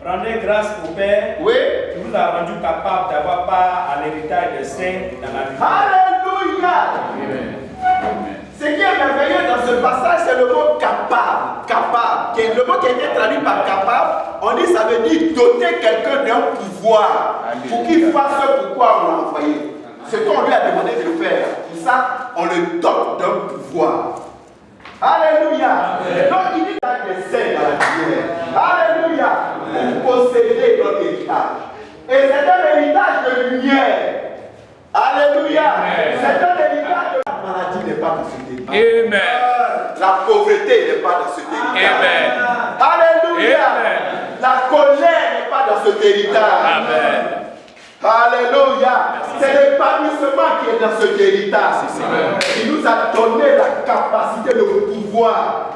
Rendez grâce au Père. Oui. Qui nous a rendu capables d'avoir part à l'héritage des saints dans la vie. Alléluia. Ce qui est merveilleux dans ce passage, c'est le mot capable. Capable. Le mot qui a été traduit par capable, on dit ça veut dire doter quelqu'un d'un pouvoir pour qu'il fasse ce pourquoi on l'a envoyé. Ce qu'on lui a demandé de faire. Pour ça, on le dote d'un pouvoir. Alléluia. Donc il dit des saints dans la prière. Alléluia. Pour posséder notre héritage. Et c'est un héritage de lumière. Alléluia. C'est un héritage de la maladie n'est pas dans ce héritage. Amen. La pauvreté n'est pas dans ce héritage. Amen. Alléluia. Amen. La colère n'est pas dans ce héritage. Amen. Alléluia. C'est l'épanouissement qui est dans ce héritage. Il nous a donné la capacité, le pouvoir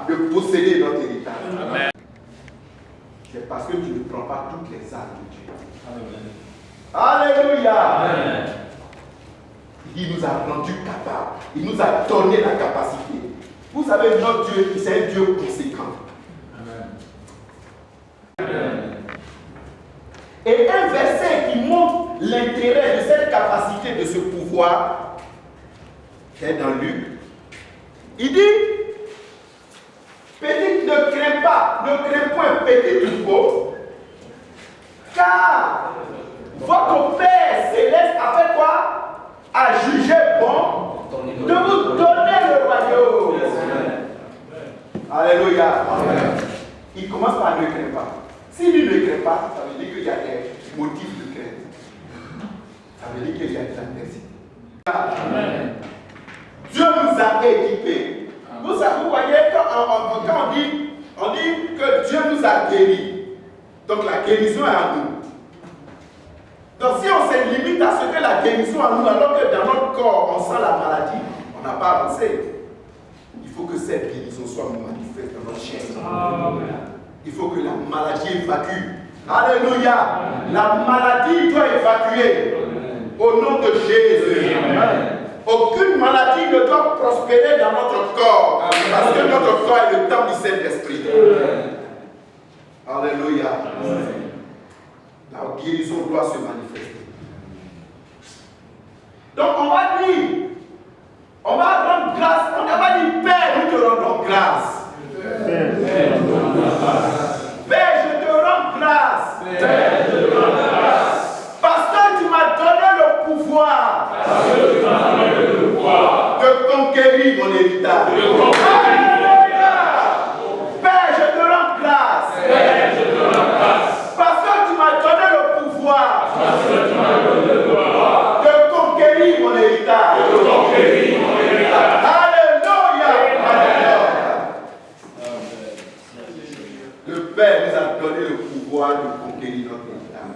de posséder notre héritage. Amen. C'est parce que tu ne prends pas toutes les armes de Dieu. Alléluia. Amen. Il nous a rendus capables. Il nous a donné la capacité. Vous savez, notre Dieu, c'est un Dieu conséquent. Amen. Et un verset qui montre l'intérêt de cette capacité, de ce pouvoir, est dans Luc. Il dit, petit, ne crains pas, ne crains point, petit troupeau, car votre Père céleste a fait quoi? A jugé bon de vous donner le royaume. Alléluia. Il commence par ne craindre pas. S'il ne craint pas, ça veut dire qu'il y a des motifs de crainte. Ça veut dire qu'il y a des adversités. Dieu nous a équipés. Vous voyez, quand on dit que Dieu nous a guéris. Donc la guérison est à nous. Donc si on se limite à ce que la guérison est à nous, alors que dans notre corps on sent la maladie, on n'a pas avancé. Il faut que cette guérison soit manifeste dans notre chair. Il faut que la maladie évacue. Alléluia. La maladie doit évacuer. Au nom de Jésus. Aucune maladie ne doit prospérer dans notre corps. Parce que notre corps est le temple du Saint-Esprit. Alléluia. La guérison doit se manifester. Donc on va dire, on va rendre grâce. On va dire, Père, nous te rendons grâce. Père, je te rends grâce. Parce que tu m'as donné le pouvoir de conquérir mon héritage. Alléluia. Père, je te rends grâce. Parce que tu m'as donné le pouvoir de conquérir mon héritage. Le Père nous a donné le pouvoir de conquérir notre héritage.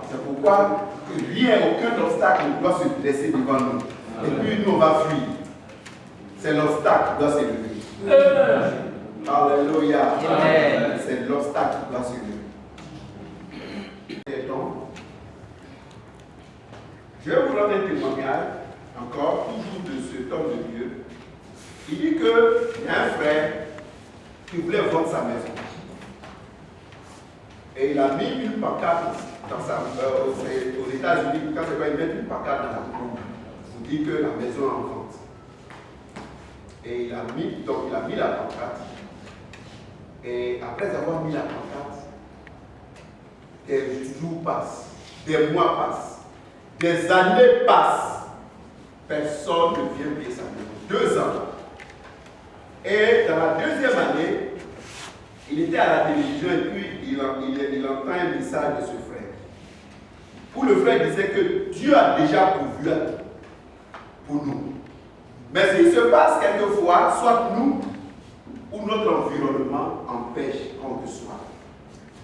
C'est pourquoi rien, aucun obstacle ne doit se dresser devant nous. Et puis nous on va fuir. C'est l'obstacle qui doit s'élever. Alléluia. C'est l'obstacle qui doit s'élever. Je vais vous rendre un témoignage, encore, toujours de cet homme de Dieu. Il dit qu'il y a un frère qui voulait vendre sa maison. Et il a mis une pancarte dans aux États-Unis, quand c'est quoi, il met une pancarte dans la cour pour dire que la maison est en vente. Et il a mis la pancarte. Et après avoir mis la pancarte, des jours passent, des mois passent, des années passent. Personne ne vient payer sa maison. 2 ans. Et dans la 2e année, il était à la télévision et puis il entend un message de ce frère. Où le frère disait que Dieu a déjà pourvu pour nous. Mais il se passe quelquefois, soit nous ou notre environnement empêche qu'on reçoive.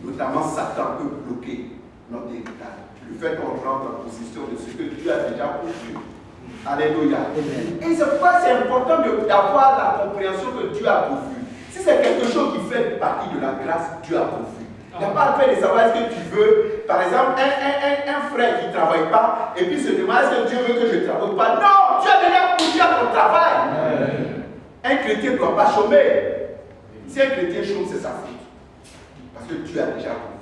Notamment Satan peut bloquer notre héritage. Le fait qu'on rentre en position de ce que Dieu a déjà pourvu. Alléluia. Et c'est pourquoi c'est important d'avoir la compréhension que Dieu a pourvu. Si c'est quelque chose qui fait partie de la grâce, Dieu a pourvu. Il n'y a pas la peine de savoir est-ce que tu veux, par exemple, un frère qui ne travaille pas, et puis se demande est-ce que Dieu veut que je ne travaille pas. Non, Dieu a déjà pourvu à ton travail. Un chrétien ne doit pas chômer. Si un chrétien chôme, c'est sa faute. Parce que Dieu a déjà pourvu.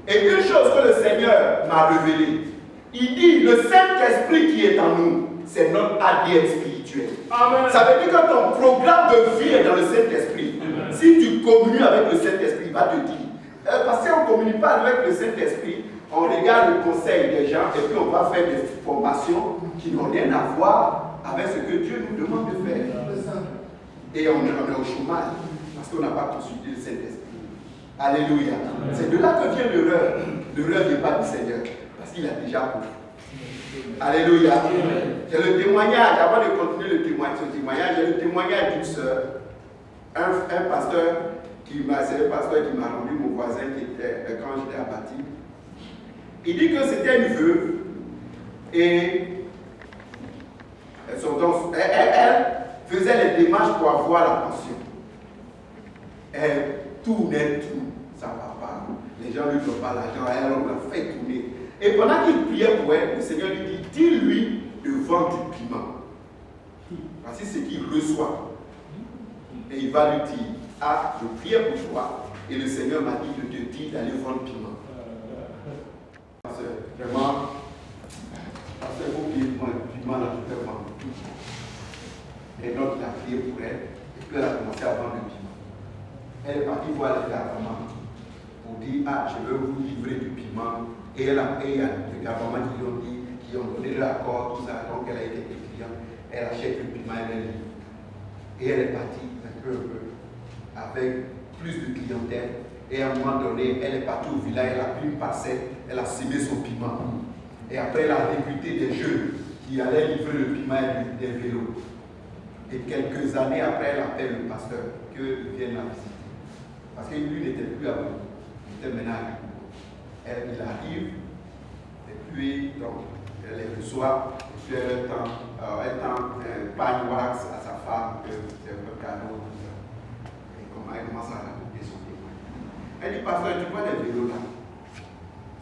Et une chose que le Seigneur m'a révélée, il dit, le Saint-Esprit qui est en nous, c'est notre ADN spirituel. Amen. Ça veut dire que ton programme de vie est dans le Saint-Esprit. Si tu communies avec le Saint-Esprit, il va te dire. Parce qu'on ne communie pas avec le Saint-Esprit, on regarde le conseil des gens et puis on va faire des formations qui n'ont rien à voir avec ce que Dieu nous demande de faire. Et on est au chômage parce qu'on n'a pas consulté le Saint-Esprit. Alléluia. C'est de là que vient l'erreur. L'erreur n'est pas du Seigneur parce qu'il a déjà prouvé. Alléluia. J'ai le témoignage, avant de continuer ce témoignage, j'ai le témoignage d'une soeur, un pasteur c'est le pasteur qui m'a rendu mon voisin qui était quand j'étais abattu. Il dit que c'était une veuve et elle faisait les démarches pour avoir la pension. Elle tournait tout, ça ne va pas. Les gens ne lui donnent pas l'argent, elle on l'a fait tourner. Et pendant qu'il priait pour elle, le Seigneur lui dit, dis-lui de vendre du piment. Voici ce qu'il reçoit. Et il va lui dire, ah, je priais pour toi. Et le Seigneur m'a dit de te dire d'aller vendre du piment. Vraiment, parce qu'il faut qu'il y ait du piment dans toute la vente. Et donc il a prié pour elle. Et puis elle a commencé à vendre le piment. Elle est partie voir les gouvernements pour dire, ah, je veux vous livrer du piment. Et il y a des gouvernements qui ont donné l'accord, tout ça, donc elle a été cliente. Elle achète le piment, elle livre. Et elle est partie un peu, avec plus de clientèle. Et à un moment donné, elle est partie au village, elle a pris une parcelle, elle a semé son piment. Et après, elle a recruté des jeunes qui allaient livrer le piment et des vélos. Et quelques années après, elle appelle le pasteur qu'il vienne la visiter. Parce que lui n'était plus à vous, il était maintenant à lui. Il arrive, et puis donc, elle les reçoit, et puis elle tend pagne wax à sa femme, c'est un cadeau, tout ça. Et elle commence à raconter son témoignage. Elle dit, pasteur, tu vois les vélos là?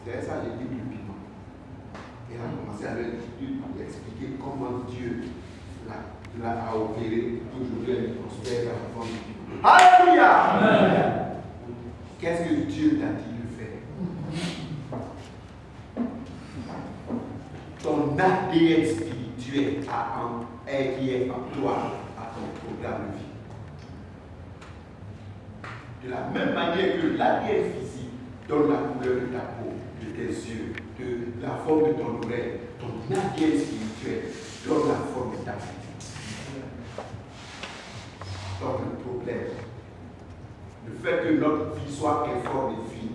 C'est ça, j'ai dit du piment. Et elle a commencé à lui expliquer comment Dieu l'a opéré. Aujourd'hui, elle prospère dans la forme du piment. Alléluia! Qu'est-ce que Dieu t'a dit de faire? Ton ADN spirituel qui est en toi à ton programme de vie. De la même manière que l'ADN physique donne la couleur de ta peau, de tes yeux, de la forme de ton oreille, ton ADN spirituel donne la forme de ta vie. Donc le problème, le fait que notre vie soit informe de vie,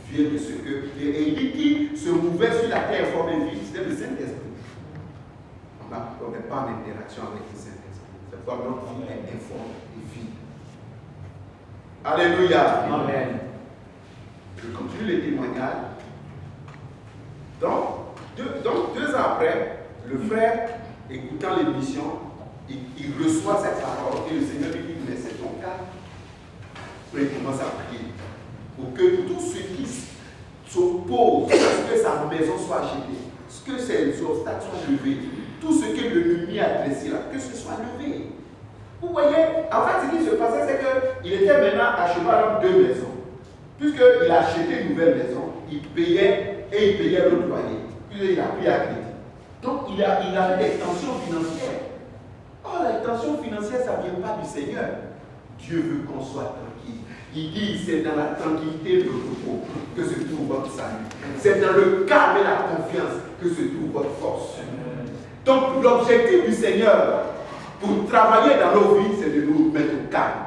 vient de ce que. Et il dit qu'il se mouvait sur la terre informe de vie, c'était le Saint-Esprit. On n'est pas en interaction avec le Saint-Esprit. C'est pourquoi notre vie est informe de vie. Alléluia. Amen. Je continue les témoignages. Donc, 2 ans après, le frère, écoutant l'émission, il reçoit cette parole et le Seigneur lui dit, mais c'est ton cas. Il commence à prier pour que tous ceux qui s'opposent à ce que sa maison soit achetée, ce que ses obstacles soient levés, tout ce que l'ennemi a dressé là, que ce soit levé. Vous voyez, en fait, ce qui se passait, c'est qu'il était maintenant à cheval entre 2 maisons. Puisqu'il a acheté une nouvelle maison, il payait et il payait le loyer. Puis il a pris à crédit. Donc il a des tensions financières. Oh, les tensions financières, ça ne vient pas du Seigneur. Dieu veut qu'on soit tranquille. Il dit, c'est dans la tranquillité et le repos que se trouve votre salut. C'est dans le calme et la confiance que se trouve votre force. Donc l'objectif du Seigneur pour travailler dans nos vies, c'est de nous mettre au calme.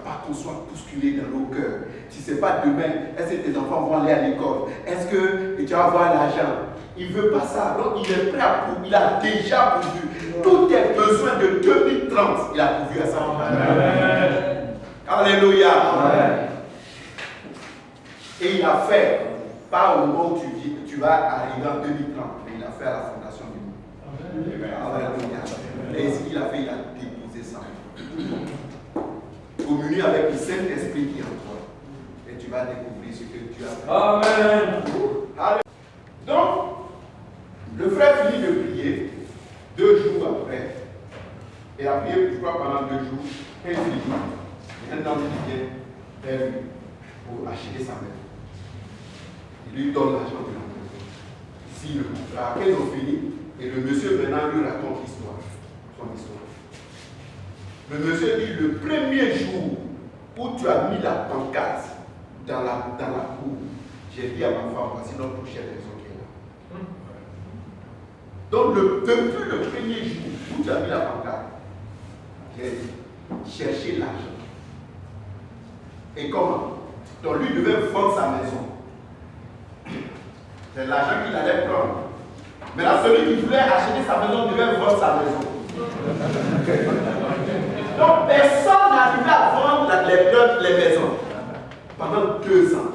Pas qu'on soit bousculé dans nos cœurs. Tu ne sais pas demain, est-ce que tes enfants vont aller à l'école? Est-ce que tu vas avoir l'argent? Il ne veut pas ça. Donc il est prêt à pourvu. Il a déjà pourvu. Tous tes besoins de 2030, il a pourvu à ça. Amen. Alléluia. Amen. Et il a fait, pas au moment où tu vas arriver en 2030, mais il a fait à la fondation du monde. Alléluia. Et ce qu'il a fait, il a déposé ça. Communier avec le Saint-Esprit qui est en toi. Et tu vas découvrir ce que tu as fait. Amen. Donc, le frère finit de prier 2 jours après. Il a prié, je crois, pendant 2 jours. Et il finit. Un homme qui vient vers lui. pour acheter sa maison. Il lui donne l'argent de la maison. Si après ils ont fini, et le monsieur maintenant lui raconte son histoire. Le monsieur dit, le premier jour où tu as mis la pancarte dans la cour, j'ai dit à ma femme, voici notre prochaine maison qui est là. Donc depuis le premier jour où tu as mis la pancarte, j'ai dit, chercher l'argent. Et comment? Donc lui devait vendre sa maison. C'est l'argent qu'il allait prendre. Maintenant, celui qui voulait acheter sa maison devait vendre sa maison. Donc personne n'arrivait à vendre les maisons pendant 2 ans.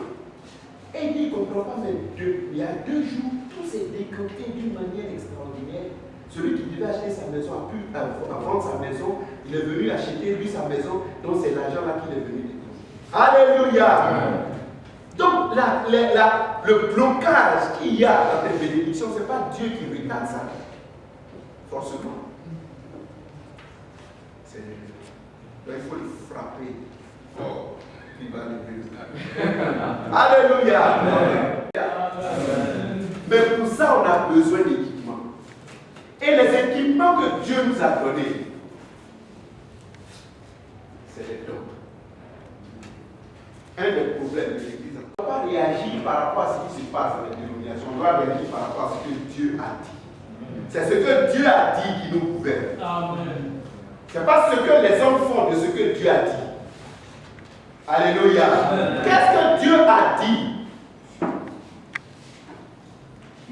Et il dit, il ne comprend pas, mais il y a 2 jours, tout s'est décanté d'une manière extraordinaire. Celui qui devait acheter sa maison a pu vendre sa maison. Il est venu acheter lui sa maison. Donc c'est l'argent là qu'il est venu déposer. Alléluia. Donc le blocage qu'il y a dans tes bénédictions, ce n'est pas Dieu qui regarde ça. Forcément. Donc il faut le frapper. Oh, il va le Alléluia. Mais pour ça, on a besoin d'équipements. Et les équipements que Dieu nous a donnés, c'est les dons. Un des problèmes de l'Église, on ne doit pas réagir par rapport à ce qui se passe dans les dénominations, on doit réagir par rapport à ce que Dieu a dit. C'est ce que Dieu a dit qui nous gouverne. Amen. Ce n'est pas ce que les hommes font de ce que Dieu a dit. Alléluia. Qu'est-ce que Dieu a dit?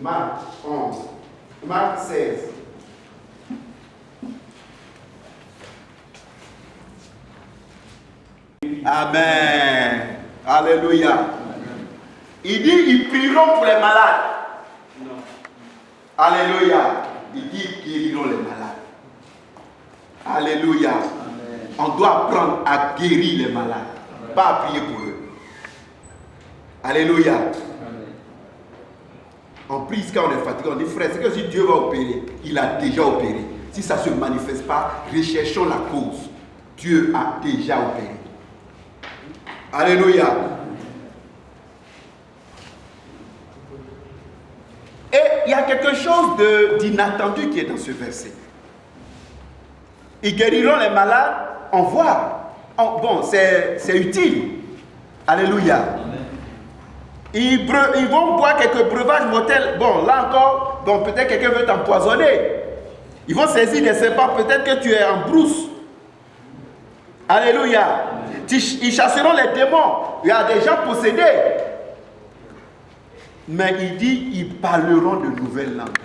Marc 11. Marc 16. Amen. Alléluia. Il dit, ils prieront pour les malades. Non. Alléluia. Il dit, ils guériront les malades. Alléluia. Amen. On doit apprendre à guérir les malades, pas à prier pour eux. Alléluia. Amen. On prie quand on est fatigué, on dit frère, c'est que si Dieu va opérer, il a déjà opéré. Si ça ne se manifeste pas, recherchons la cause. Dieu a déjà opéré. Alléluia. Et il y a quelque chose d'inattendu qui est dans ce verset. Ils guériront les malades, on voit. Bon, c'est utile. Alléluia. Ils vont boire quelques breuvages mortels. Bon, là encore, bon, peut-être quelqu'un veut t'empoisonner. Ils vont saisir des serpents, peut-être que tu es en brousse. Alléluia. Ils chasseront les démons. Il y a des gens possédés. Mais il dit, ils parleront de nouvelles langues.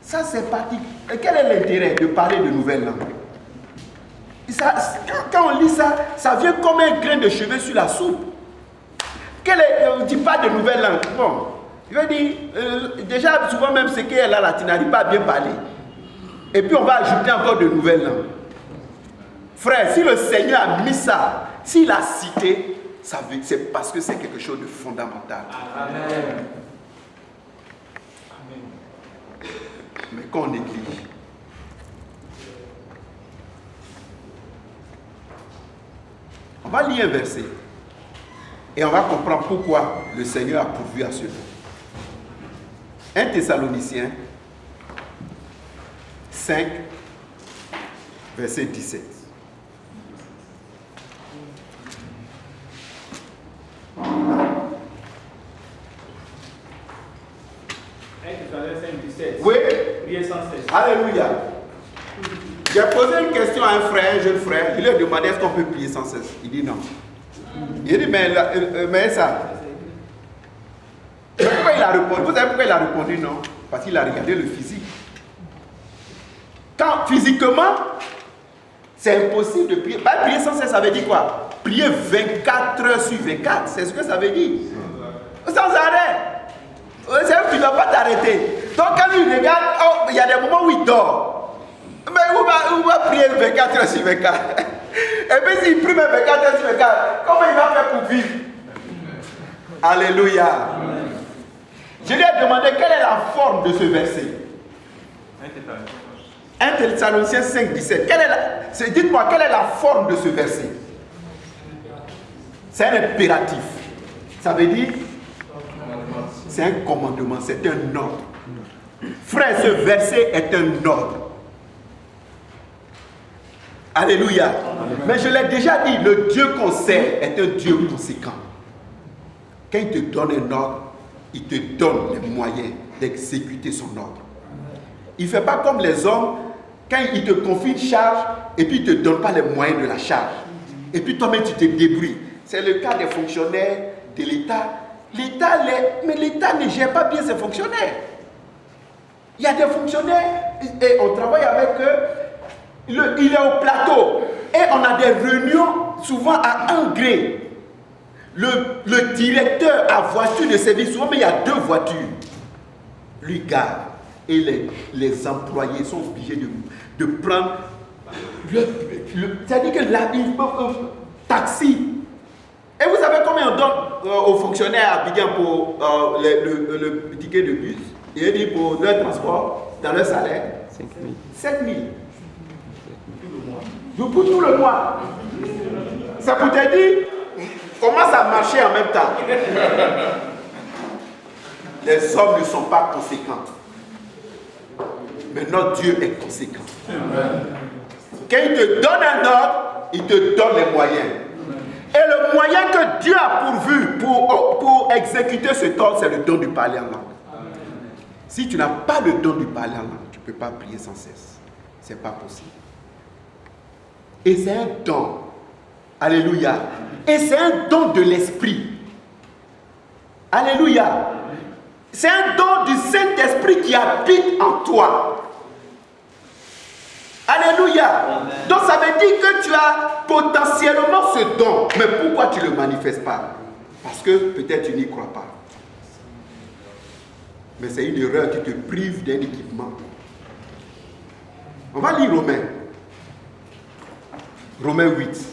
Ça, c'est parti. Et quel est l'intérêt de parler de nouvelles langues? Quand on lit ça, ça vient comme un grain de cheveux sur la soupe. On ne dit pas de nouvelles langues. Bon, je veux dire, déjà, souvent même ce qu'elle a là, tu n'arrives pas à bien parler. Et puis on va ajouter encore de nouvelles langues. Frère, si le Seigneur a mis ça, s'il a cité, c'est parce que c'est quelque chose de fondamental. Amen. Mais quand on néglige, on va lire un verset et on va comprendre pourquoi le Seigneur a pourvu à cela. 1 Thessaloniciens 5, verset 17. Oui. Alléluia. J'ai posé une question à un frère, un jeune frère. Il lui a demandé est-ce qu'on peut prier sans cesse. Il dit non. Il dit mais ça. Pourquoi il a répondu? Vous savez pourquoi il a répondu non? Parce qu'il a regardé le physique. Quand physiquement, c'est impossible de prier. Bah, prier sans cesse, ça veut dire quoi? Prier 24 heures sur 24. C'est ce que ça veut dire. Sans arrêt. Tu ne vas pas t'arrêter. Donc quand il regarde, il y a des moments où il dort. Mais où va prier 24 heures sur 24? Et puis s'il prie 24 heures sur 24, comment il va faire pour vivre? Alléluia. Je lui ai demandé quelle est la forme de ce verset. 1 Thessaloniciens 5, 17. Dites-moi, quelle est la forme de ce verset? C'est un impératif. Ça veut dire, c'est un commandement, c'est un ordre. Frère, ce verset est un ordre. Alléluia. Mais je l'ai déjà dit, le Dieu qu'on sert est un Dieu conséquent. Quand il te donne un ordre, il te donne les moyens d'exécuter son ordre. Il ne fait pas comme les hommes, quand il te confie une charge, et puis il ne te donne pas les moyens de la charge. Et puis toi-même, tu te débrouilles. C'est le cas des fonctionnaires de l'État. Mais l'État ne gère pas bien ses fonctionnaires. Il y a des fonctionnaires, et on travaille avec eux, il est au plateau, et on a des réunions souvent à 1 gré. Le directeur a voiture de service, souvent, mais il y a 2 voitures. Lui garde. Et les employés sont obligés de prendre c'est-à-dire que là, il faut un taxi. Et vous savez combien on donne aux fonctionnaires à Abidjan pour le ticket de bus? Il dit pour leur transport, dans leur salaire 5 000. 7 000. Pour tout le mois. Ça peut te dire comment ça marchait en même temps. Les hommes ne sont pas conséquents. Mais notre Dieu est conséquent. Quand il te donne un ordre, il te donne les moyens. Et le moyen que Dieu a pourvu pour exécuter cet ordre, c'est le don du parler en langue. Si tu n'as pas le don du parler en langue, tu ne peux pas prier sans cesse. Ce n'est pas possible. Et c'est un don. Alléluia. Et c'est un don de l'esprit. Alléluia. C'est un don du Saint-Esprit qui habite en toi. Alléluia. Donc ça veut dire que tu as potentiellement ce don. Mais pourquoi tu ne le manifestes pas? Parce que peut-être tu n'y crois pas. Mais c'est une erreur qui te prive d'un équipement. On va lire Romains. Romains 8.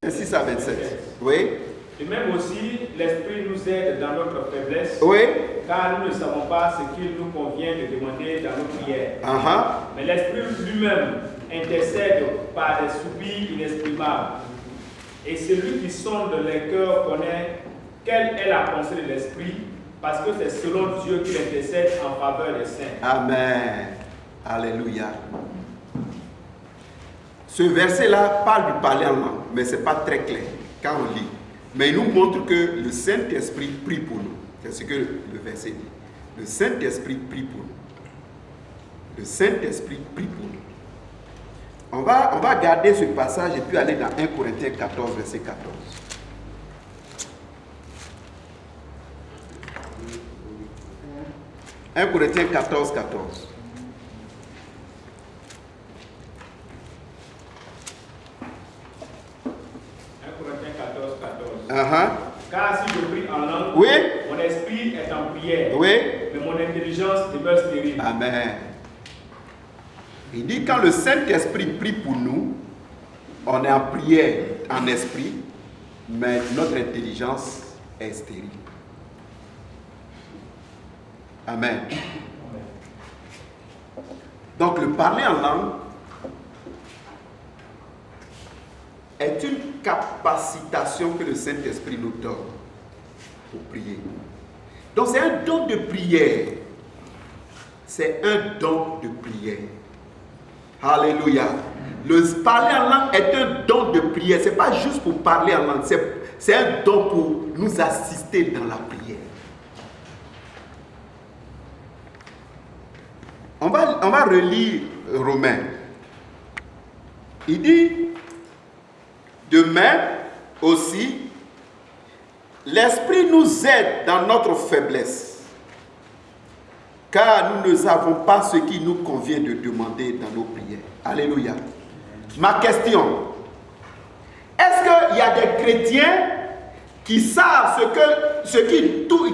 Et 6 à 27. Oui. Et même aussi, l'Esprit nous aide dans notre faiblesse. Oui. Car nous ne savons pas ce qu'il nous convient de demander dans nos prières. Mais l'Esprit lui-même intercède par des soupirs inexprimables. Et celui qui sonde les cœurs connaît quelle est la pensée de l'Esprit, parce que c'est selon Dieu qu'il intercède en faveur des saints. Amen. Alléluia. Ce verset-là parle du parler en langue, mais ce n'est pas très clair quand on lit. Mais il nous montre que le Saint-Esprit prie pour nous. C'est ce que le verset dit. Le Saint-Esprit prie pour nous. Le Saint-Esprit prie pour nous. On va garder ce passage et puis aller dans 1 Corinthiens 14, verset 14. 1 Corinthiens 14, 14. Car si je prie en langue, oui, mon esprit est en prière, oui, mais mon intelligence demeure stérile. Amen. Il dit quand le Saint-Esprit prie pour nous, on est en prière en esprit, mais notre intelligence est stérile. Amen. Donc le parler en langue est une capacitation que le Saint-Esprit nous donne pour prier. Donc c'est un don de prière. C'est un don de prière. Alléluia. Le parler en langue est un don de prière. Ce n'est pas juste pour parler en langue. C'est un don pour nous assister dans la prière. On va relire Romains. Il dit, de même aussi, l'Esprit nous aide dans notre faiblesse, car nous ne savons pas ce qui nous convient de demander dans nos prières. Alléluia. Ma question, est-ce qu'il y a des chrétiens qui savent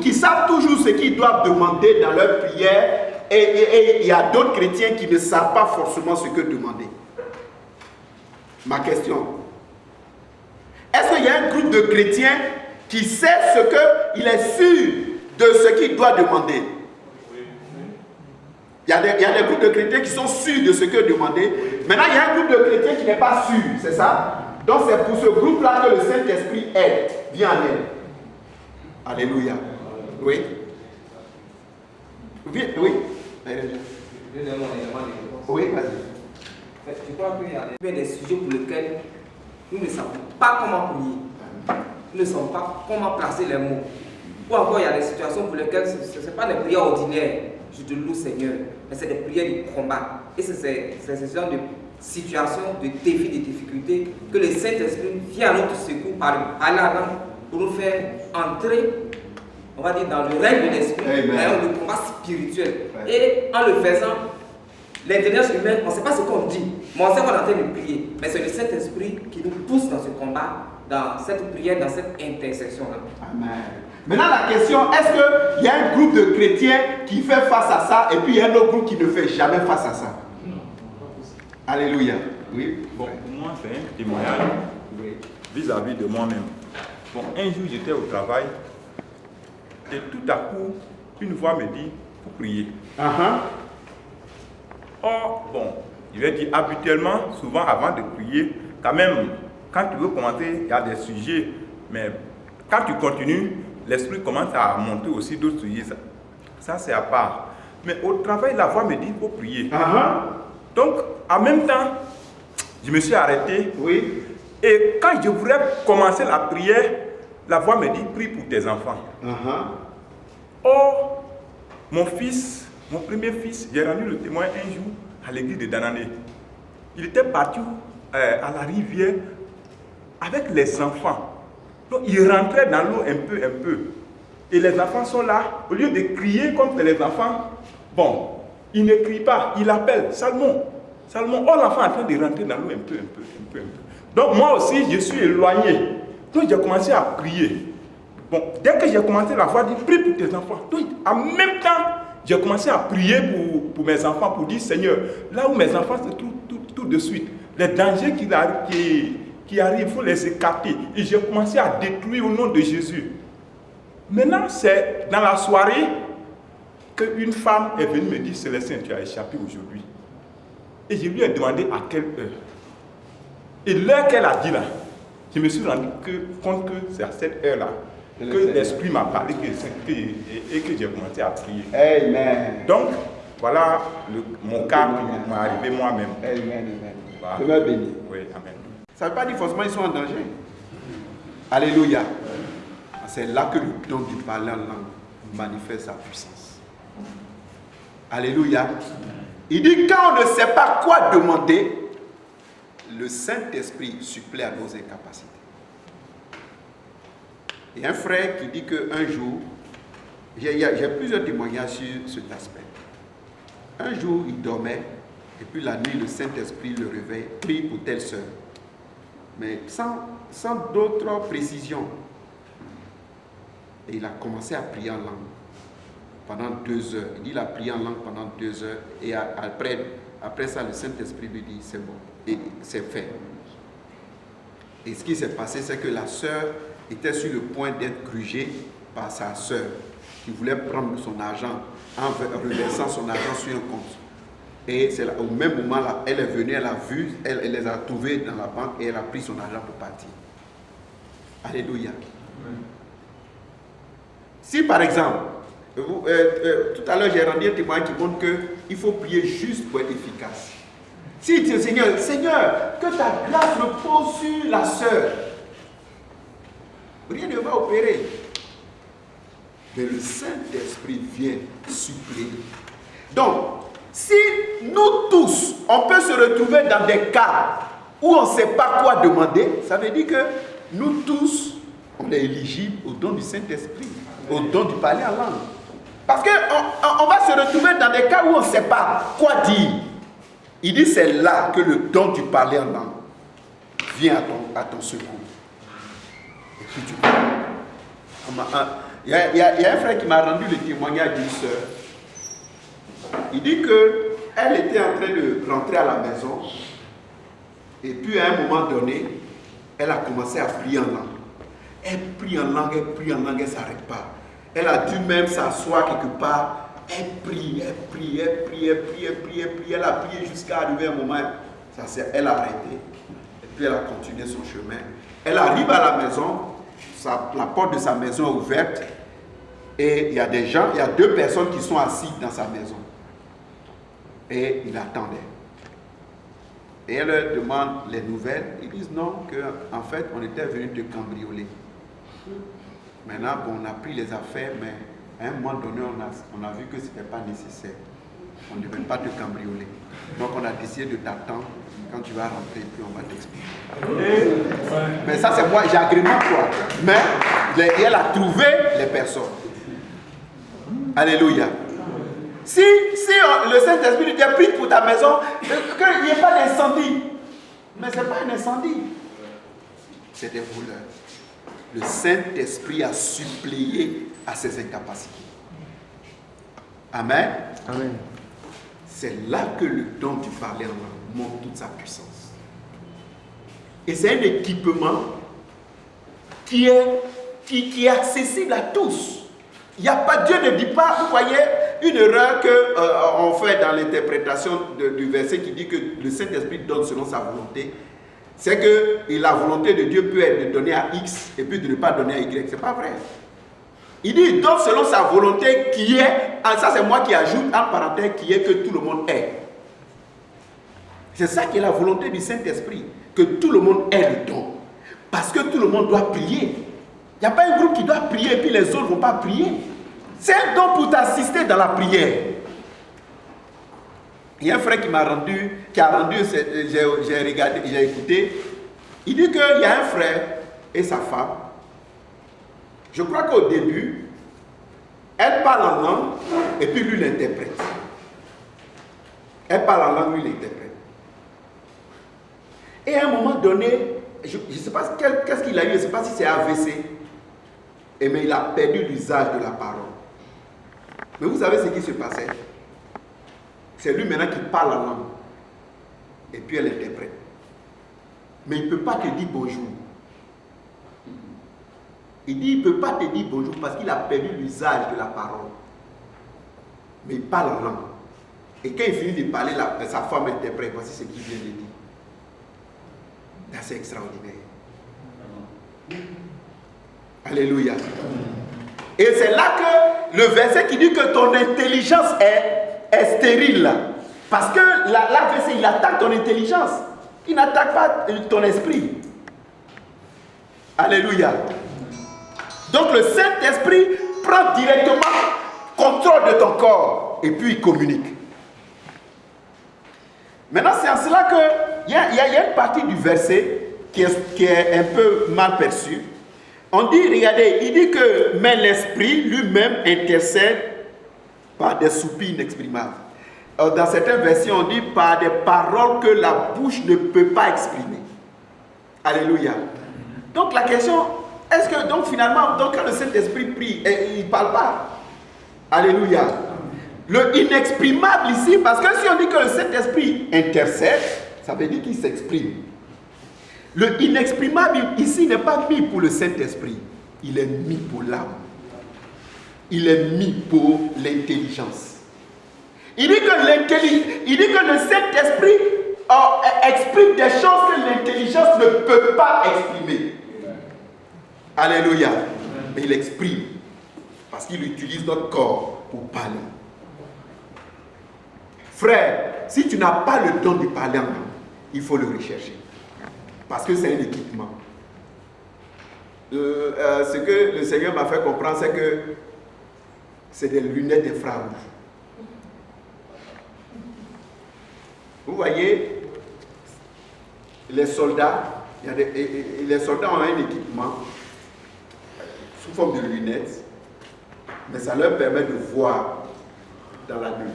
qui savent toujours ce qu'ils doivent demander dans leur prière, et il y a d'autres chrétiens qui ne savent pas forcément ce que demander? Ma question, est-ce qu'il y a un groupe de chrétiens qui sait il est sûr de ce qu'il doit demander? Il y a des groupes de chrétiens qui sont sûrs de ce que demander. Maintenant, il y a un groupe de chrétiens qui n'est pas sûr, c'est ça? Donc c'est pour ce groupe-là que le Saint-Esprit aide, vient en aide. Alléluia. Oui. Oui. Oui, vas-y. Je crois qu'il y a des sujets pour lesquels nous ne savons pas comment prier. Nous ne savons pas comment placer les mots. Ou encore, il y a des situations pour lesquelles ce n'est pas des prières ordinaires. Je te loue, Seigneur. Mais c'est des prières de combat. Et c'est ce genre de situations, de défis, de difficultés que le Saint-Esprit vient à notre secours par la langue pour nous faire entrer, on va dire, dans le règne de l'esprit, dans le combat spirituel. Et en le faisant, l'intelligence humaine, on ne sait pas ce qu'on dit, mais on sait qu'on est en train de prier. Mais c'est le Saint-Esprit qui nous pousse dans ce combat, dans cette prière, dans cette intercession-là. Amen. Maintenant, la question, est-ce qu'il y a un groupe de chrétiens qui fait face à ça et puis il y a un autre groupe qui ne fait jamais face à ça? Non. Alléluia. Oui. Bon, pour moi, c'est un témoignage vis-à-vis de moi-même. Bon, un jour, j'étais au travail et tout à coup, une voix me dit, il faut prier. Or, bon, je vais dire, habituellement, souvent avant de prier, quand même, quand tu veux commencer, il y a des sujets, mais quand tu continues, l'esprit commence à monter aussi d'autres sujets. Ça c'est à part. Mais au travail, la voix me dit, il faut prier. Donc, en même temps, je me suis arrêté. Oui. Et quand je voulais commencer la prière, la voix me dit, prie pour tes enfants. Or, mon fils, mon premier fils, j'ai rendu le témoin un jour à l'église de Danané. Il était parti à la rivière avec les enfants. Donc, il rentrait dans l'eau un peu. Et les enfants sont là. Au lieu de crier contre les enfants, bon, il ne crie pas. Il appelle Salmon. Salmon. Oh, l'enfant est en train de rentrer dans l'eau un peu. Donc, moi aussi, je suis éloigné. Donc, j'ai commencé à prier. Bon, dès que j'ai commencé, la voix dit, prie pour tes enfants. Donc, en même temps, j'ai commencé à prier pour mes enfants, pour dire, Seigneur, là où mes enfants se trouvent tout de suite, les dangers qui arrivent, il faut les écarter. Et j'ai commencé à détruire au nom de Jésus. Maintenant, c'est dans la soirée qu'une femme est venue me dire, Célestin, tu as échappé aujourd'hui. Et je lui ai demandé à quelle heure. Et l'heure qu'elle a dit là, je me suis rendu compte que c'est à cette heure-là que l'Esprit m'a parlé et que j'ai commencé à prier. Amen. Donc, voilà mon cas qui m'est arrivé moi-même. Amen. Voilà. Je vais bénir. Oui, amen. Ça ne veut pas dire forcément qu'ils sont en danger. Alléluia. C'est là que le don du parler en langue manifeste sa puissance. Alléluia. Il dit quand on ne sait pas quoi demander, le Saint-Esprit supplée à nos incapacités. Il y a un frère qui dit qu'un jour, j'ai plusieurs témoignages sur cet aspect. Un jour, il dormait, et puis la nuit, le Saint-Esprit le réveille, prie pour telle sœur. Mais sans d'autres précisions. Et il a commencé à prier en langue pendant 2 heures. Il dit qu'il a prié en langue pendant 2 heures. Et après ça, le Saint-Esprit lui dit, c'est bon. Et c'est fait. Et ce qui s'est passé, c'est que la sœur était sur le point d'être grugée par sa sœur, qui voulait prendre son argent en reversant son argent sur un compte. Et c'est au même moment là, elle est venue, elle a vu, elle les a trouvés dans la banque et elle a pris son argent pour partir. Alléluia. Si par exemple, tout à l'heure j'ai rendu un témoignage qui montre qu'il faut prier juste pour être efficace. Si tu dis Seigneur, que ta grâce repose sur la sœur, rien ne va opérer. Mais le Saint-Esprit vient suppléer. Donc, si nous tous, on peut se retrouver dans des cas où on ne sait pas quoi demander, ça veut dire que nous tous, on est éligibles au don du Saint-Esprit, au don du parler en langue. Parce qu'on va se retrouver dans des cas où on ne sait pas quoi dire. Il dit c'est là que le don du parler en langue vient à ton secours. Et puis tu il y a un frère qui m'a rendu le témoignage d'une sœur. Il dit qu'elle était en train de rentrer à la maison et puis à un moment donné, elle a commencé à prier en langue. Elle prie en langue, elle ne s'arrête pas. Elle a dû même s'asseoir quelque part Elle prie, elle a prié jusqu'à arriver un moment, elle a arrêté, et puis elle a continué son chemin. Elle arrive à la maison, la porte de sa maison est ouverte, et il y a des gens, il y a 2 personnes qui sont assises dans sa maison. Et il attendait. Et elle leur demande les nouvelles. Ils disent non, qu'en fait, on était venu te cambrioler. Maintenant, bon, on a pris les affaires, mais à un moment donné, on a vu que ce n'était pas nécessaire. On ne devait pas te cambrioler. Donc, on a décidé de t'attendre. Quand tu vas rentrer, puis on va t'expliquer. Mais ça, c'est moi, j'ai agrément quoi. Mais elle a trouvé les personnes. Alléluia. Si le Saint-Esprit te prie pour ta maison, qu'il n'y ait pas d'incendie. Mais ce n'est pas un incendie. C'est des voleurs. Le Saint-Esprit a suppléé à ses incapacités. Amen. Amen. C'est là que le don du parler en langue montre toute sa puissance. Et c'est un équipement qui est accessible à tous. Il n'y a pas, Dieu ne dit pas, vous voyez, une erreur qu'on fait dans l'interprétation du verset qui dit que le Saint-Esprit donne selon sa volonté. C'est que la volonté de Dieu peut être de donner à X et puis de ne pas donner à Y. Ce n'est pas vrai. Il dit, il donne selon sa volonté qui est, ça c'est moi qui ajoute en parenthèse, qui est que tout le monde est. C'est ça qui est la volonté du Saint-Esprit, que tout le monde ait le don. Parce que tout le monde doit prier. Il n'y a pas un groupe qui doit prier et puis les autres ne vont pas prier. C'est un don pour t'assister dans la prière. Il y a un frère qui a rendu, j'ai regardé, j'ai écouté. Il dit qu'il y a un frère et sa femme. Je crois qu'au début, elle parle en langue et puis lui l'interprète. Elle parle en langue, lui l'interprète. Et à un moment donné, je ne sais pas qu'est-ce qu'il a eu, je ne sais pas si c'est AVC. Mais il a perdu l'usage de la parole. Mais vous savez ce qui se passait? C'est lui maintenant qui parle en langue. Et puis elle interprète. Mais il ne peut pas te dire bonjour. Il dit, il ne peut pas te dire bonjour parce qu'il a perdu l'usage de la parole. Mais il parle en langue. Et quand il finit de parler, sa femme interprète. Voici ce qu'il vient de dire. C'est extraordinaire. Alléluia. Et c'est là que le verset qui dit que ton intelligence est stérile. Parce que là, verset, il attaque ton intelligence. Il n'attaque pas ton esprit. Alléluia. Donc le Saint-Esprit prend directement contrôle de ton corps et puis il communique. Maintenant, c'est en cela qu'il y a une partie du verset qui est un peu mal perçue. On dit, regardez, il dit que mais l'Esprit lui-même intercède par des soupirs inexprimables. Dans certaines versions, on dit par des paroles que la bouche ne peut pas exprimer. Alléluia. Donc la question, est-ce que donc finalement, quand le Saint-Esprit prie, il ne parle pas? Alléluia. Le inexprimable ici, parce que si on dit que le Saint-Esprit intercède, ça veut dire qu'il s'exprime. Le inexprimable ici n'est pas mis pour le Saint-Esprit, il est mis pour l'âme. Il est mis pour l'intelligence. Il dit que le Saint-Esprit exprime des choses que l'intelligence ne peut pas exprimer. Alléluia. Mais il exprime parce qu'il utilise notre corps pour parler. Frère, si tu n'as pas le don de parler en langue, il faut le rechercher. Parce que c'est un équipement. Ce que le Seigneur m'a fait comprendre, c'est que c'est des lunettes d'infrarouge. Vous voyez, les soldats, les soldats ont un équipement sous forme de lunettes, mais ça leur permet de voir dans la nuit.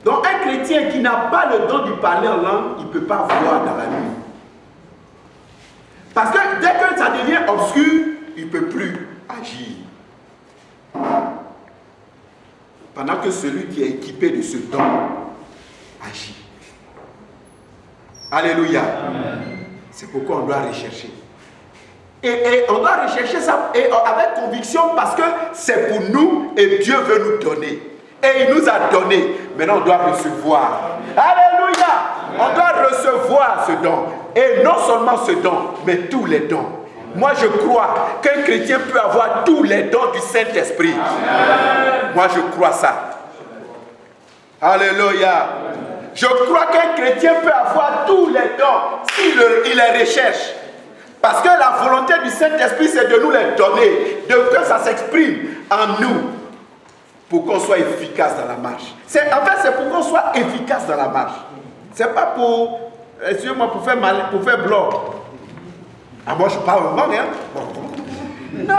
Donc un chrétien qui n'a pas le don de parler en langue, il ne peut pas voir dans la nuit. Parce que dès que ça devient obscur, il ne peut plus agir. Pendant que celui qui est équipé de ce don agit. Alléluia. C'est pourquoi on doit rechercher. Et on doit rechercher ça avec conviction parce que c'est pour nous et Dieu veut nous donner. Et il nous a donné. Maintenant, on doit recevoir. Alléluia! On doit recevoir ce don. Et non seulement ce don, mais tous les dons. Moi, je crois qu'un chrétien peut avoir tous les dons du Saint-Esprit. Moi, je crois ça. Alléluia! Je crois qu'un chrétien peut avoir tous les dons s'il les recherche. Parce que la volonté du Saint-Esprit, c'est de nous les donner, que ça s'exprime en nous, pour qu'on soit efficace dans la marche. En fait, c'est pour qu'on soit efficace dans la marche. C'est pas pour, excusez-moi, pour faire blanc. Ah, moi, je parle vraiment, hein? Non!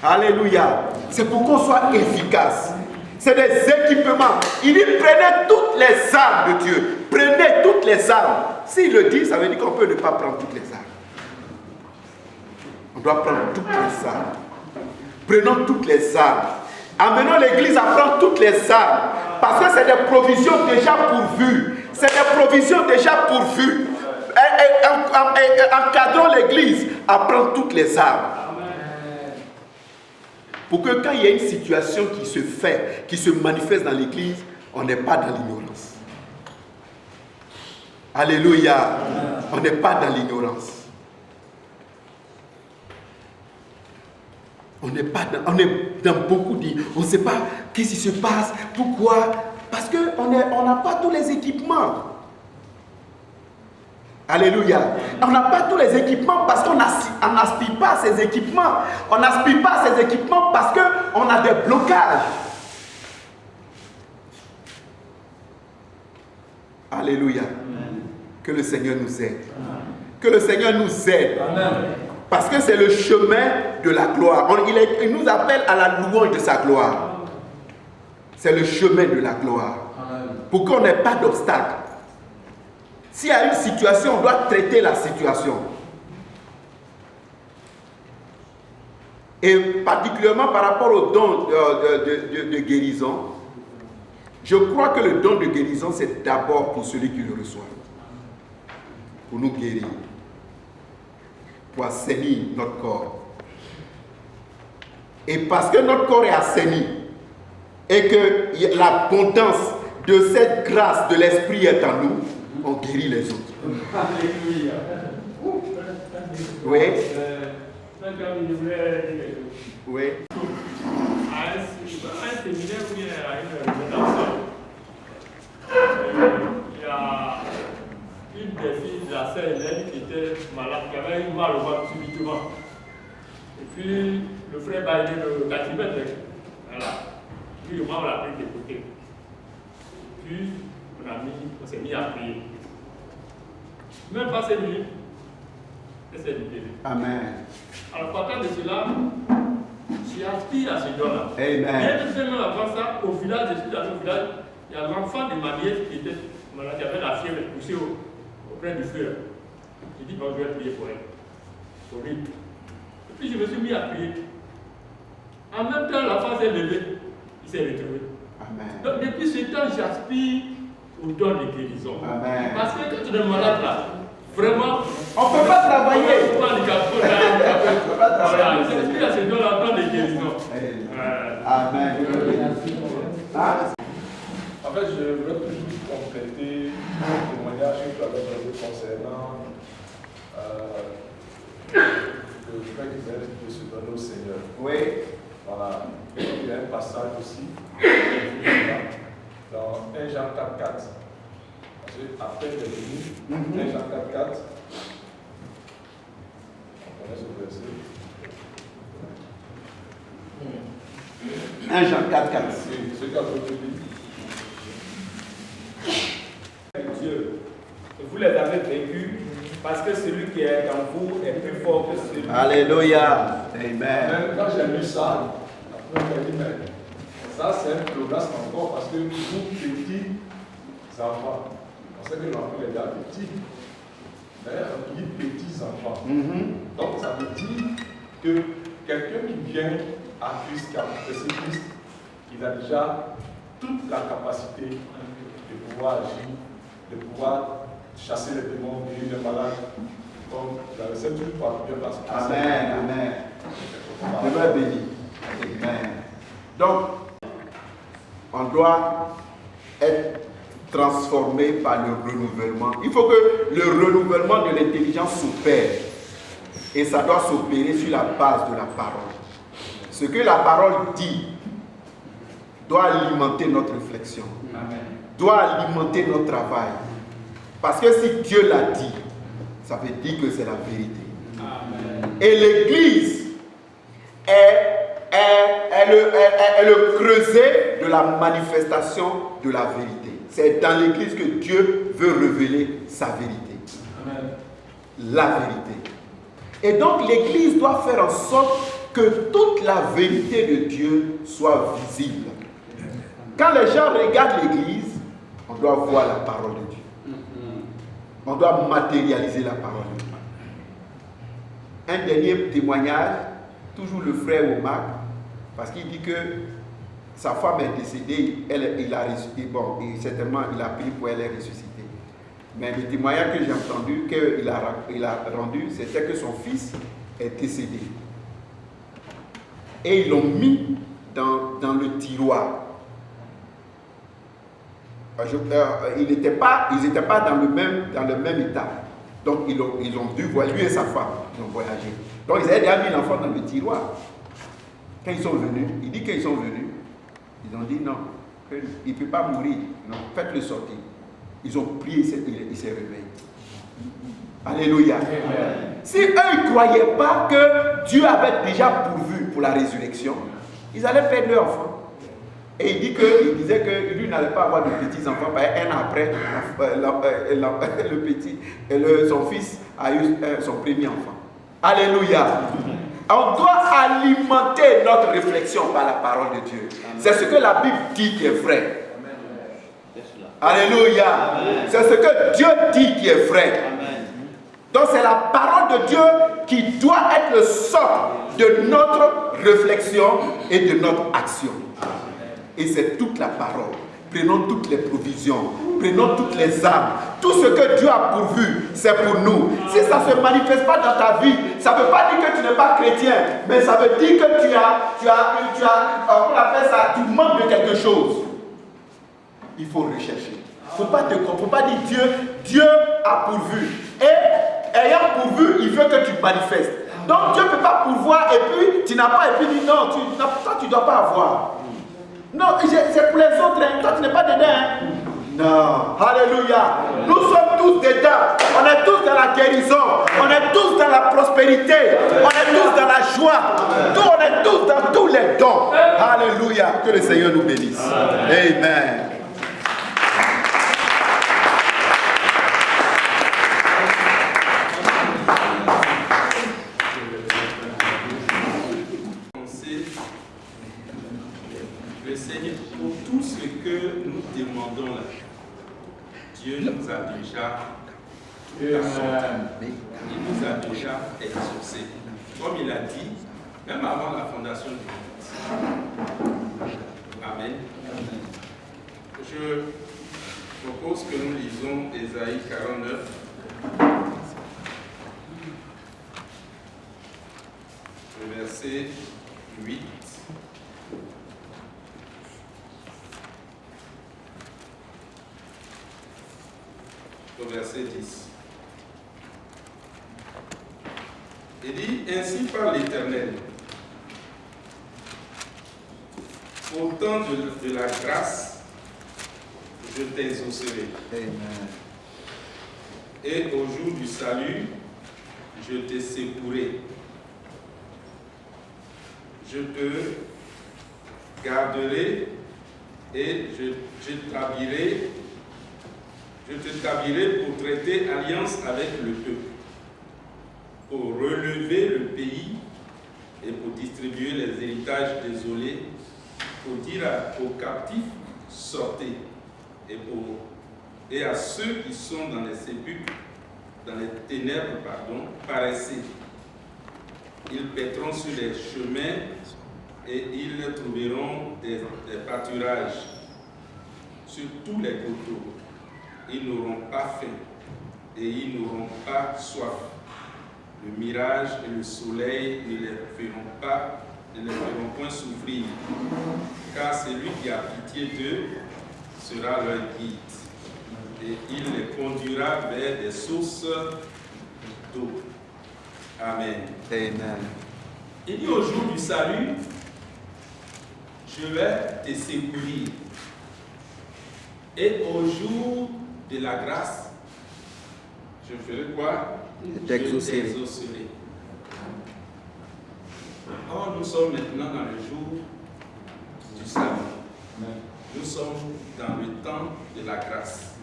Alléluia! C'est pour qu'on soit efficace. C'est des équipements. Il dit prenez toutes les armes de Dieu. Prenez toutes les armes. S'il le dit, ça veut dire qu'on peut ne pas prendre toutes les armes. On doit prendre toutes les armes. Prenons toutes les armes. Amenons l'église à prendre toutes les armes. Parce que c'est des provisions déjà pourvues. C'est des provisions déjà pourvues. Encadrons l'église à prendre toutes les armes. Pour que quand il y a une situation qui se fait, qui se manifeste dans l'église, on n'est pas dans l'ignorance. Alléluia. On n'est pas dans l'ignorance. On est dans beaucoup on ne sait pas qu'est-ce qui se passe, pourquoi. Parce qu'on n'a pas tous les équipements. Alléluia. On n'a pas tous les équipements parce qu'on n'aspire pas à ces équipements. On n'aspire pas à ces équipements parce qu'on a des blocages. Alléluia. Amen. Que le Seigneur nous aide. Amen. Que le Seigneur nous aide. Amen. Parce que c'est le chemin de la gloire. Il nous appelle à la louange de sa gloire. C'est le chemin de la gloire. Amen. Pour qu'on n'ait pas d'obstacle. S'il y a une situation, on doit traiter la situation. Et particulièrement par rapport au don de guérison, je crois que le don de guérison, c'est d'abord pour celui qui le reçoit. Pour nous guérir. Pour assainir notre corps. Et parce que notre corps est assaini, et que l'abondance de cette grâce de l'Esprit est en nous, on guérit les autres. Alléluia. Oui. Oui. À un séminaire où il y a une résidence, il y a une des filles de la sœur Hélène qui était malade, qui avait eu mal au ventre subitement. Et puis le frère baillait le catimètre. Voilà. Puis le on l'a pris de côté. Puis on s'est mis à prier. Même pas 5 minutes, et c'est libéré. Amen. Alors, partant de cela, j'aspire à ce don-là. Amen. Bien seulement avant ça, au village, je suis dans le village, il y a l'enfant de ma nièce qui était malade, qui avait la fièvre poussée auprès du feu. J'ai dit, bon, je vais prier pour elle. C'est horrible. Et puis, je me suis mis à prier. En même temps, l'enfant s'est levé, il s'est retrouvé. Amen. Donc, depuis ce temps, j'aspire au don de guérison. Amen. Parce que quand tu es malade là, vraiment, on ne peut pas travailler. On ne peut pas travailler. J'aspire à ce don là, don de guérison. Amen. En fait, je voudrais toujours compléter le témoignage que tu avais donné concernant le frère qui vient de se donner au Seigneur. Oui. Voilà. Il y a un passage aussi dans 1 Jean 4,4. Après le début, 1 Jean 4,4. On connaît ce verset. 1 Jean 4,4. Ce qu'a dit. Dieu, vous les avez vécus parce que celui qui est en vous est plus fort que celui. Alléluia. Amen. Même quand j'ai lu ça, après j'ai dit, mais ça c'est un progrès encore parce que nous, petits enfants, on sait que l'enfant est déjà petit, mais on dit petits enfants. Donc ça veut dire que quelqu'un qui vient à Christ, qui a professé Christ, il a déjà toute la capacité de pouvoir agir, de pouvoir chasser les démons, guérir les malades. Comme la recette du pape bien parce que Amen, amen. Demeure béni. Amen. Donc, on doit être transformé par le renouvellement. Il faut que le renouvellement de l'intelligence s'opère. Et ça doit s'opérer sur la base de la parole. Ce que la parole dit doit alimenter notre réflexion. Amen. Doit alimenter notre travail. Parce que si Dieu l'a dit, ça veut dire que c'est la vérité. Amen. Et l'Église est le creuset de la manifestation de la vérité. C'est dans l'Église que Dieu veut révéler sa vérité. Amen. La vérité. Et donc l'Église doit faire en sorte que toute la vérité de Dieu soit visible. Quand les gens regardent l'Église, on doit voir la parole de Dieu. On doit matérialiser la parole de Dieu. Un dernier témoignage, toujours le frère Omar, parce qu'il dit que sa femme est décédée, il a ressuscité, bon, et certainement il a prié pour elle ressusciter. Mais le témoignage que j'ai entendu, qu'il a rendu, c'était que son fils est décédé. Et ils l'ont mis dans le tiroir. Ils n'étaient pas dans le même état. Donc ils ont dû voyager, lui et sa femme, ils ont voyagé. Donc ils avaient déjà mis l'enfant dans le tiroir. Quand ils sont venus, il dit qu'ils sont venus, ils ont dit non, il ne peut pas mourir, non, faites-le sortir. Ils ont prié, il s'est réveillé. Alléluia. Amen. Si eux ne croyaient pas que Dieu avait déjà pourvu pour la résurrection, ils allaient perdre leur enfant. Et il disait que lui n'allait pas avoir de petits-enfants. Un an après, son fils a eu son premier enfant. Alléluia. On doit alimenter notre réflexion par la parole de Dieu. C'est ce que la Bible dit qui est vrai. Alléluia. C'est ce que Dieu dit qui est vrai. Donc c'est la parole de Dieu qui doit être le socle de notre réflexion et de notre action. Et c'est toute la parole. Prenons toutes les provisions, prenons toutes les âmes. Tout ce que Dieu a pourvu, c'est pour nous. Si ça ne se manifeste pas dans ta vie, ça ne veut pas dire que tu n'es pas chrétien, mais ça veut dire que on appelle ça, tu manques de quelque chose. Il faut rechercher. Il ne faut pas dire Dieu a pourvu. Et ayant pourvu, il veut que tu manifestes. Donc Dieu ne peut pas pourvoir et puis tu n'as pas et puis dit non, toi tu ne dois pas avoir. Non, c'est pour les autres, hein. Toi tu n'es pas dedans. Hein. Non, alléluia. Nous sommes tous dedans. On est tous dans la guérison. On est tous dans la prospérité. On est tous dans la joie. On est tous dans tous les dons. Alléluia. Que le Seigneur nous bénisse. Amen. Le Seigneur, pour tout ce que nous demandons là, Dieu nous a déjà il nous a déjà exaucé. Comme il a dit, même avant la fondation du monde. Amen. Je propose que nous lisons Ésaïe 49. Le verset 8. Au verset 10. Il dit, ainsi parle l'Éternel, au temps de la grâce, je t'exaucerai. Et au jour du salut, je te secouerai. Je te garderai et je t'établirai pour traiter alliance avec le peuple, pour relever le pays et pour distribuer les héritages désolés, pour dire aux captifs, sortez, et à ceux qui sont dans les sépulcres, dans les ténèbres, paraissez. Ils paîtront sur les chemins et ils trouveront des pâturages sur tous les coteaux. Ils n'auront pas faim. et ils n'auront pas soif. Le mirage et le soleil ne les feront point souffrir, car celui qui a pitié d'eux sera leur guide, et il les conduira vers des sources d'eau. Amen. Amen. Il dit au jour du salut, je vais te secourir. Et au jour de la grâce, je ferai quoi? Je t'exaucerai. Or, nous sommes maintenant dans le jour du salut. Nous sommes dans le temps de la grâce.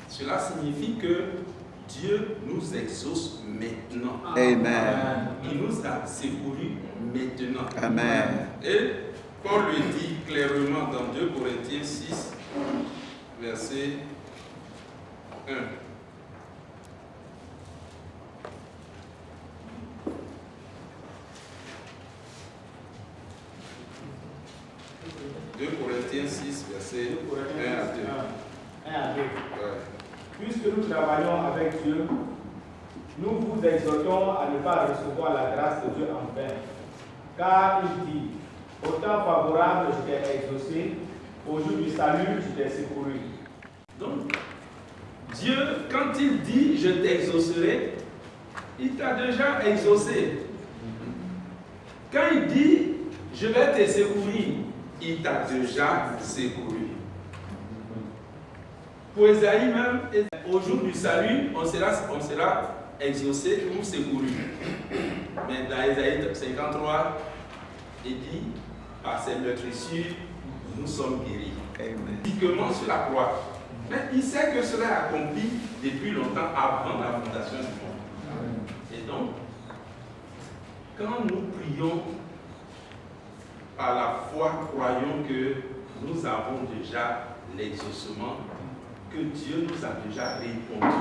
Cela signifie que Dieu nous exauce maintenant. Amen. Il nous a secourus maintenant. Amen. Et Paul le dit clairement dans 2 Corinthiens 6, verset 1. 2 Corinthiens 6, verset 1 à 2. 1 à 2. Ouais. Puisque nous travaillons avec Dieu, nous vous exhortons à ne pas recevoir la grâce de Dieu en vain. Car il dit, au temps favorable, je t'ai exaucé, au jour du salut, je t'ai secouru. Donc, Dieu, quand il dit je t'exaucerai, il t'a déjà exaucé. Quand il dit je vais te secourir, il t'a déjà secouru. Pour Esaïe même, au jour du salut, on sera exaucé ou secouru. Mais dans Esaïe 53, il dit, par ses meurtrissures, nous sommes guéris. Physiquement sur la croix. Mais il sait que cela est accompli depuis longtemps avant la fondation du monde. Et donc, quand nous prions, par la foi, croyons que nous avons déjà l'exaucement, que Dieu nous a déjà répondu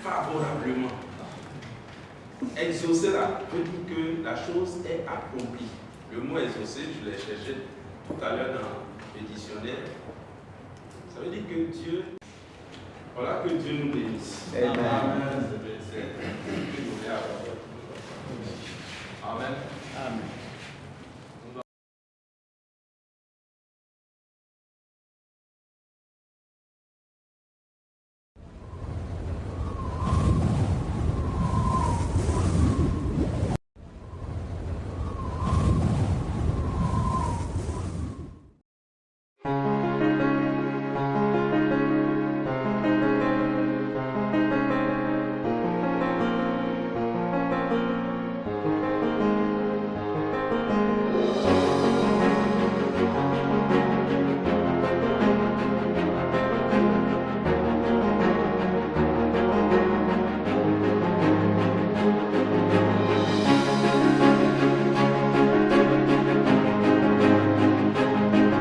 favorablement. Exaucer là, veut dire que la chose est accomplie. Le mot exaucer, je l'ai cherché tout à l'heure dans le dictionnaire. Ça veut dire que Dieu, voilà, que Dieu nous bénisse. Amen. Amen. Amen. Amen.